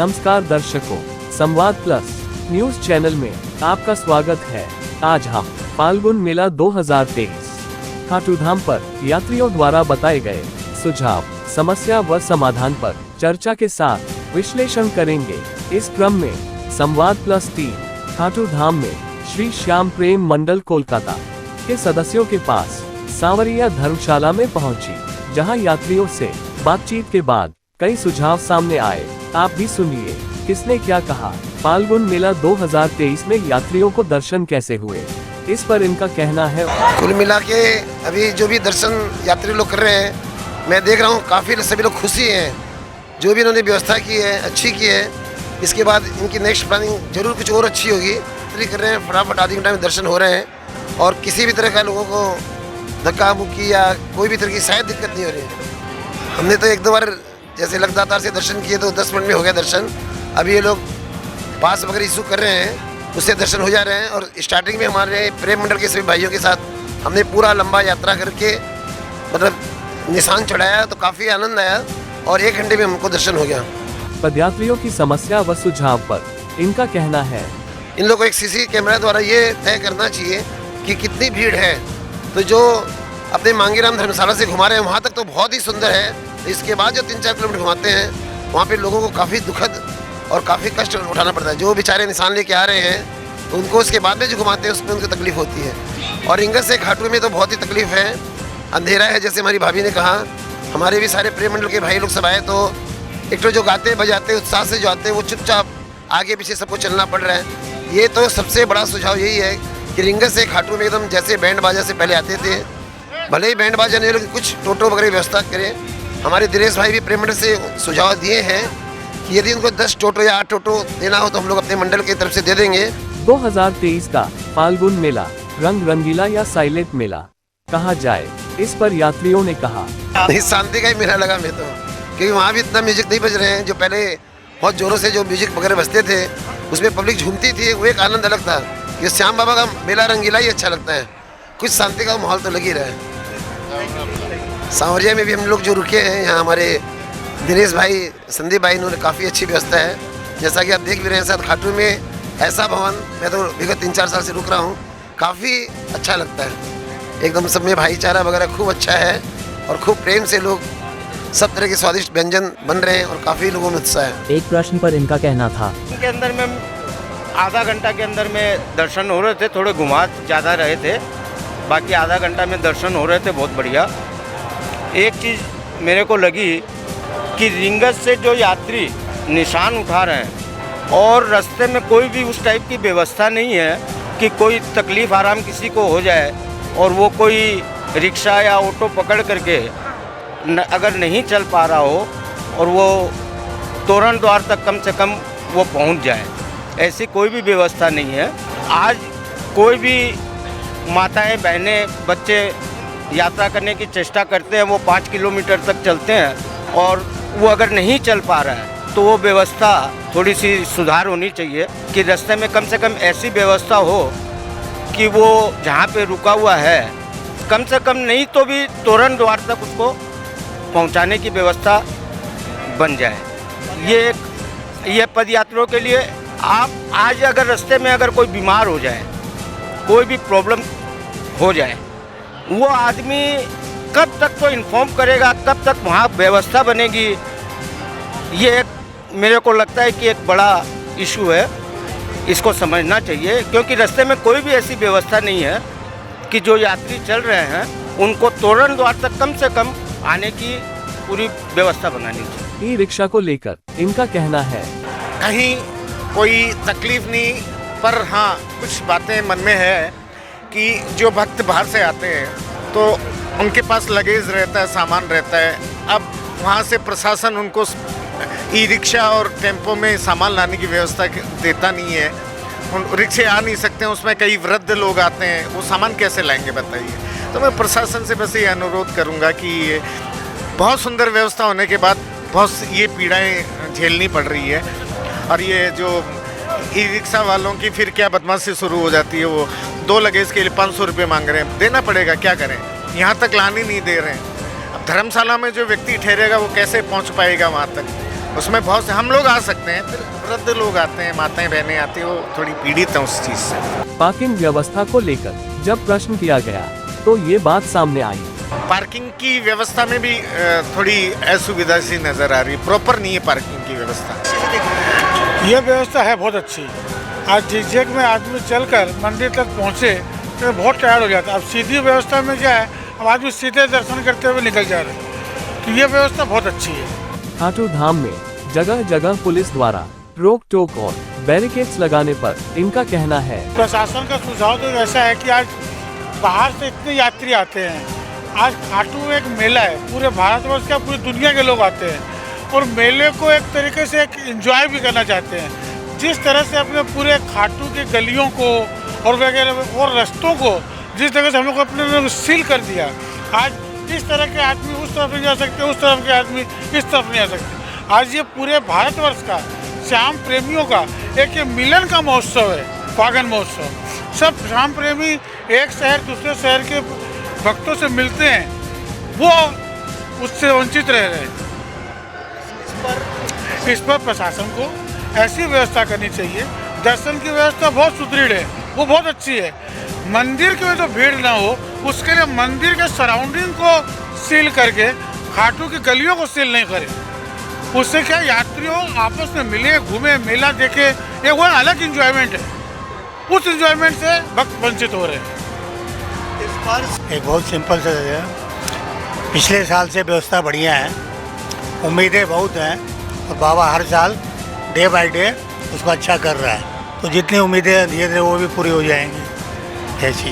नमस्कार दर्शकों, संवाद प्लस न्यूज चैनल में आपका स्वागत है। आज हम फाल्गुन मेला 2023 खाटूधाम पर यात्रियों द्वारा बताए गए सुझाव, समस्या व समाधान पर चर्चा के साथ विश्लेषण करेंगे। इस क्रम में संवाद प्लस टीम खाटूधाम में श्री श्याम प्रेम मंडल कोलकाता के सदस्यों के पास सांवरिया धर्मशाला में पहुंची, जहां यात्रियों से बातचीत के बाद कई सुझाव सामने आए। आप भी सुनिए किसने क्या कहा। फाल्गुन मेला 2023 में यात्रियों को दर्शन कैसे हुए, इस पर इनका कहना है। कुल मिला के अभी जो भी दर्शन यात्री लोग कर रहे हैं, मैं देख रहा हूँ काफ़ी सभी लोग खुशी हैं। जो भी इन्होंने व्यवस्था की है अच्छी की है। इसके बाद इनकी नेक्स्ट प्लानिंग जरूर कुछ और अच्छी होगी। कर रहे हैं, फटाफट आधे घंटे में दर्शन हो रहे हैं और किसी भी तरह का लोगों को धक्का मुक्की या कोई भी तरह की शायद दिक्कत नहीं हो रही है। हमने तो एक दो बार जैसे लगदातार से दर्शन किए तो 10 मिनट में हो गया दर्शन। अभी ये लोग पास वगैरह इशू कर रहे हैं, उससे दर्शन हो जा रहे हैं। और स्टार्टिंग में हमारे प्रेम मंडल के सभी भाइयों के साथ हमने पूरा लंबा यात्रा करके मतलब निशान चढ़ाया, तो काफ़ी आनंद आया और 1 घंटे में हमको दर्शन हो गया। पदयात्रियों की समस्या व सुझाव पर इनका कहना है। इन लोगों को एक सीसी कैमरा द्वारा ये तय करना चाहिए कि कितनी भीड़ है। तो जो अपने मांगीराम धर्मशाला से घुमा रहे हैं वहाँ तक तो बहुत ही सुंदर है। इसके बाद जो 3-4 किलोमीटर घुमाते हैं वहाँ पे लोगों को काफ़ी दुखद और काफ़ी कष्ट उठाना पड़ता है। जो बेचारे निशान लेके आ रहे हैं तो उनको उसके बाद में जो घुमाते हैं उसमें उनको तकलीफ होती है। और रिंगस से खाटू में तो बहुत ही तकलीफ है, अंधेरा है। जैसे हमारी भाभी ने कहा, हमारे भी सारे प्रेम मंडल के भाई लोग सब आए, तो एक तो जो गाते बजाते उत्साह से जो आते हैं वो चुपचाप आगे पीछे सबको चलना पड़ रहा है। ये तो सबसे बड़ा सुझाव यही है कि रिंगस से खाटू में एकदम जैसे बैंड बाजा से पहले आते थे, भले ही बैंड बाजा नहीं, लेकिन कुछ टोटो वगैरह व्यवस्था करें। हमारे दिनेश भाई भी प्रेम मंडल से सुझाव दिए हैं कि यदि उनको 10 टोटो या 8 टोटो देना हो तो हम लोग अपने मंडल की तरफ से दे देंगे। 2023 का फाल्गुन मेला रंग रंगीला या साइलेंट मेला कहा जाए, इस पर यात्रियों ने कहा। नहीं, शांति का ही मेला लगा मैं तो, क्योंकि वहाँ भी इतना म्यूजिक नहीं बज रहे हैं। जो पहले बहुत जोरों से जो म्यूजिक वगैरह बजते थे उसमें पब्लिक झूमती थी, वो एक आनंद अलग था। ये श्याम बाबा का मेला रंगीला ही अच्छा लगता है। कुछ शांति का माहौल तो लग ही रहा है। सांवरिया में भी हम लोग जो रुके हैं, यहाँ हमारे दिनेश भाई, संदीप भाई, इन्होंने काफ़ी अच्छी व्यवस्था है। जैसा कि आप देख भी रहे हैं, साथ खाटू में ऐसा भवन मैं तो विगत 3-4 साल से रुक रहा हूँ, काफ़ी अच्छा लगता है। एकदम सब में भाईचारा वगैरह खूब अच्छा है और खूब प्रेम से लोग सब तरह के स्वादिष्ट व्यंजन बन रहे हैं और काफ़ी लोगों में उत्साह है। एक प्रश्न पर इनका कहना था। के अंदर में आधा घंटा के अंदर में दर्शन हो रहे थे, थोड़े घुमा ज़्यादा रहे थे, बाकी आधा घंटा में दर्शन हो रहे थे, बहुत बढ़िया। एक चीज़ मेरे को लगी कि रिंगस से जो यात्री निशान उठा रहे हैं और रास्ते में कोई भी उस टाइप की व्यवस्था नहीं है कि कोई तकलीफ़ आराम किसी को हो जाए और वो कोई रिक्शा या ऑटो पकड़ करके अगर नहीं चल पा रहा हो और वो तोरण द्वार तक कम से कम वो पहुंच जाए, ऐसी कोई भी व्यवस्था नहीं है। आज कोई भी माताएं, बहनें, बच्चे यात्रा करने की चेष्टा करते हैं, वो 5 किलोमीटर तक चलते हैं और वो अगर नहीं चल पा रहा है तो वो व्यवस्था थोड़ी सी सुधार होनी चाहिए कि रास्ते में कम से कम ऐसी व्यवस्था हो कि वो जहाँ पे रुका हुआ है कम से कम नहीं तो भी तोरण द्वार तक उसको पहुँचाने की व्यवस्था बन जाए। ये पदयात्रियों के लिए, आप आज अगर रास्ते में अगर कोई बीमार हो जाए, कोई भी प्रॉब्लम हो जाए, वो आदमी कब तक तो इन्फॉर्म करेगा, कब तक वहाँ व्यवस्था बनेगी। ये एक मेरे को लगता है कि एक बड़ा इशू है, इसको समझना चाहिए। क्योंकि रास्ते में कोई भी ऐसी व्यवस्था नहीं है कि जो यात्री चल रहे हैं उनको तोरण द्वार तक कम से कम आने की पूरी व्यवस्था बनानी चाहिए। ई रिक्शा को लेकर इनका कहना है। कहीं कोई तकलीफ नहीं, पर हाँ कुछ बातें मन में है कि जो भक्त बाहर से आते हैं तो उनके पास लगेज रहता है, सामान रहता है। अब वहाँ से प्रशासन उनको ई रिक्शा और टेम्पो में सामान लाने की व्यवस्था देता नहीं है। उन रिक्शे आ नहीं सकते हैं, उसमें कई वृद्ध लोग आते हैं, वो सामान कैसे लाएंगे बताइए। तो मैं प्रशासन से बस ये अनुरोध करूँगा कि ये बहुत सुंदर व्यवस्था होने के बाद बहुत ये पीड़ाएँ झेलनी पड़ रही है। और ये जो ई रिक्शा वालों की फिर क्या बदमाशी शुरू हो जाती है, वो 2 लगेज के लिए 500 रुपये मांग रहे हैं, देना पड़ेगा, क्या करें, यहाँ तक लाने नहीं दे रहे हैं। अब धर्मशाला में जो व्यक्ति ठहरेगा वो कैसे पहुँच पाएगा वहाँ तक। उसमें बहुत से हम लोग आ सकते हैं, फिर वृद्ध लोग आते हैं, माताएं बहनें आती हैं, वो थोड़ी पीड़ित हैं उस चीज़ से। पार्किंग व्यवस्था को लेकर जब प्रश्न किया गया तो ये बात सामने आई। पार्किंग की व्यवस्था में भी थोड़ी असुविधा सी नज़र आ रही है, प्रॉपर नहीं है पार्किंग की व्यवस्था। ये व्यवस्था है बहुत अच्छी। आज झिकझक में आदमी चलकर मंदिर तक पहुँचे तो बहुत टायर्ड हो जाता है। अब सीधी व्यवस्था में क्या है, अब आदमी सीधे दर्शन करते हुए निकल जा रहे हैं, तो ये व्यवस्था बहुत अच्छी है। खाटू धाम में जगह जगह पुलिस द्वारा रोक टोक और बैरिकेड्स लगाने पर इनका कहना है, प्रशासन का सुझाव तो ऐसा है कि आज बाहर से इतने यात्री आते हैं, आज खाटू एक मेला है, पूरे भारतवर्ष का पूरी दुनिया के लोग आते हैं और मेले को एक तरीके से एक एंजॉय भी करना चाहते हैं। जिस तरह से अपने पूरे खाटू के गलियों को और वगैरह और रास्तों को जिस तरह से हम लोग अपने लोग सील कर दिया, आज इस तरह के आदमी उस तरफ नहीं जा सकते, उस तरफ के आदमी इस तरफ नहीं आ सकते। आज ये पूरे भारतवर्ष का श्याम प्रेमियों का एक ये मिलन का महोत्सव है, फागन महोत्सव। सब श्याम प्रेमी एक शहर दूसरे शहर के भक्तों से मिलते हैं, वो उससे वंचित रह रहे हैं। इस पर प्रशासन को ऐसी व्यवस्था करनी चाहिए। दर्शन की व्यवस्था बहुत सुदृढ़ है, वो बहुत अच्छी है। मंदिर की तो भीड़ ना हो, उसके लिए मंदिर के सराउंडिंग को सील करके खाटू की गलियों को सील नहीं करें। उससे क्या यात्रियों आपस में मिले, घूमे, मेला देखे, ये वो अलग इंजॉयमेंट है। उस इंजॉयमेंट से भक्त वंचित हो रहे हैं। एक बहुत सिंपल सा है, पिछले साल से व्यवस्था बढ़िया है, उम्मीदें बहुत हैं और बाबा हर साल डे बाय डे उसको अच्छा कर रहा है, तो जितनी उम्मीदें धीरे धीरे वो भी पूरी हो जाएंगी। ऐसी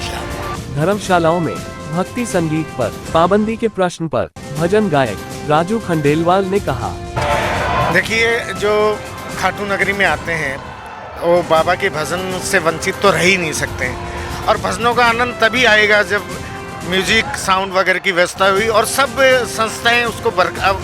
धर्मशालाओं में भक्ति संगीत पर पाबंदी के प्रश्न पर भजन गायक राजू खंडेलवाल ने कहा, देखिए, जो खाटू नगरी में आते हैं वो बाबा के भजन से वंचित तो रह ही नहीं सकते, और भजनों का आनंद तभी आएगा जब म्यूजिक साउंड वगैरह की व्यवस्था हुई और सब संस्थाएं उसको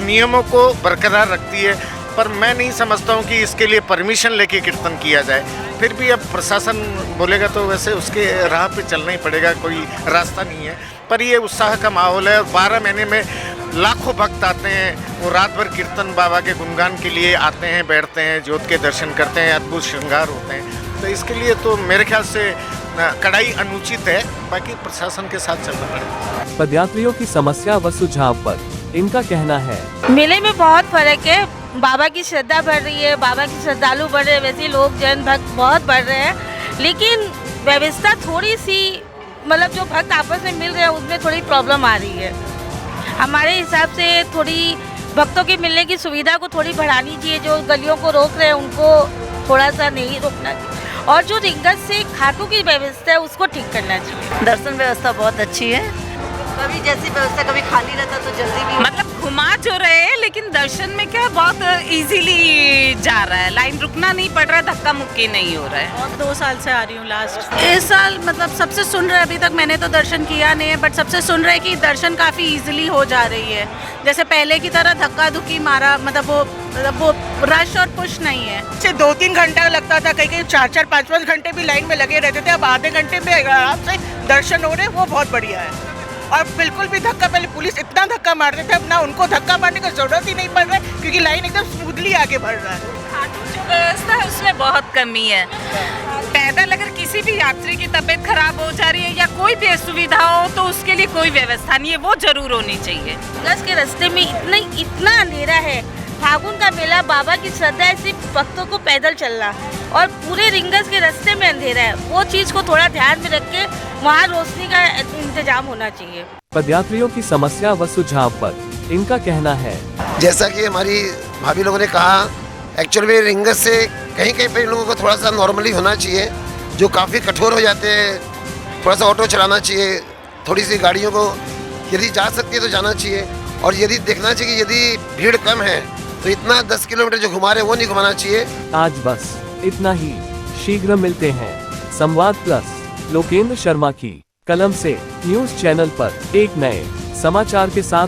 नियमों को बरकरार रखती है। पर मैं नहीं समझता हूँ कि इसके लिए परमिशन लेके कीर्तन किया जाए। फिर भी अब प्रशासन बोलेगा तो वैसे उसके राह पे चलना ही पड़ेगा, कोई रास्ता नहीं है। पर ये उत्साह का माहौल है और 12 महीने में लाखों भक्त आते हैं, वो रात भर कीर्तन बाबा के गुणगान के लिए आते हैं, बैठते हैं, ज्योत के दर्शन करते हैं, अद्भुत श्रृंगार होते हैं। तो इसके लिए तो मेरे ख्याल से कड़ाई अनुचित है, बाकी प्रशासन के साथ चलना पड़ेगा। पदयात्रियों की समस्या व सुझाव पर इनका कहना है, मेले में बहुत फर्क है, बाबा की श्रद्धा बढ़ रही है, बाबा की श्रद्धालु बढ़ रहे हैं, वैसे लोग जन भक्त बहुत बढ़ रहे हैं, लेकिन व्यवस्था थोड़ी सी मतलब जो भक्त आपस में मिल रहे हैं उसमें थोड़ी प्रॉब्लम आ रही है। हमारे हिसाब से थोड़ी भक्तों के मिलने की सुविधा को थोड़ी बढ़ानी चाहिए। जो गलियों को रोक रहे हैं उनको थोड़ा सा नहीं रोकना चाहिए, और जो रिंगत से खाटू की व्यवस्था है उसको ठीक करना चाहिए। दर्शन व्यवस्था बहुत अच्छी है, कभी जैसी व्यवस्था कभी खाली रहता तो जल्दी भी मतलब घुमा जो रहे हैं, लेकिन दर्शन में क्या बहुत इजीली जा रहा है, लाइन रुकना नहीं पड़ रहा है, धक्का मुक्की नहीं हो रहा है। और 2 साल से आ रही हूँ लास्ट। इस साल मतलब सबसे सुन रहे, अभी तक मैंने तो दर्शन किया नहीं है, बट सबसे सुन रहे कि दर्शन काफ़ी इजीली हो जा रही है। जैसे पहले की तरह धक्का धुक्की मारा मतलब वो रश और पुश नहीं है। से 2-3 घंटा लगता था, कहीं 4-4, 5-5 घंटे भी लाइन में लगे रहते थे, अब आधे घंटे में आराम से दर्शन हो रहे हैं, वो बहुत बढ़िया है। और बिल्कुल भी धक्का, पहले पुलिस इतना धक्का मारते थे, अब ना उनको धक्का मारने की जरूरत ही नहीं पड़ रहा है, क्योंकि लाइन एकदम स्मूथली आगे बढ़ रहा है। खाटू जो व्यवस्था है उसमें बहुत कमी है। पैदल अगर किसी भी यात्री की तबीयत खराब हो जा रही है या कोई भी असुविधा हो तो उसके लिए कोई व्यवस्था नहीं है, वो जरूर होनी चाहिए। बस के रास्ते में इतना अंधेरा है, फागुन का मेला, बाबा की श्रद्धा है, सिर्फ भक्तों को पैदल चलना, और पूरे रिंगस के रास्ते में अंधेरा है। वो चीज़ को थोड़ा ध्यान में रख के वहाँ रोशनी का इंतजाम होना चाहिए। पदयात्रियों की समस्या व सुझाव पर इनका कहना है, जैसा कि हमारी भाभी लोगों ने कहा, एक्चुअल में रिंगस से कहीं कहीं पर इन लोगों को थोड़ा सा नॉर्मली होना चाहिए। जो काफ़ी कठोर हो जाते हैं, थोड़ा सा ऑटो चलाना चाहिए, थोड़ी सी गाड़ियों को यदि जा सकती है तो जाना चाहिए, और यदि देखना चाहिए कि यदि भीड़ कम है तो इतना 10 किलोमीटर जो घुमा रहे हैं वो नहीं घुमाना चाहिए। आज बस इतना ही। शीघ्र मिलते हैं संवाद प्लस लोकेंद्र शर्मा की कलम से न्यूज चैनल पर एक नए समाचार के साथ।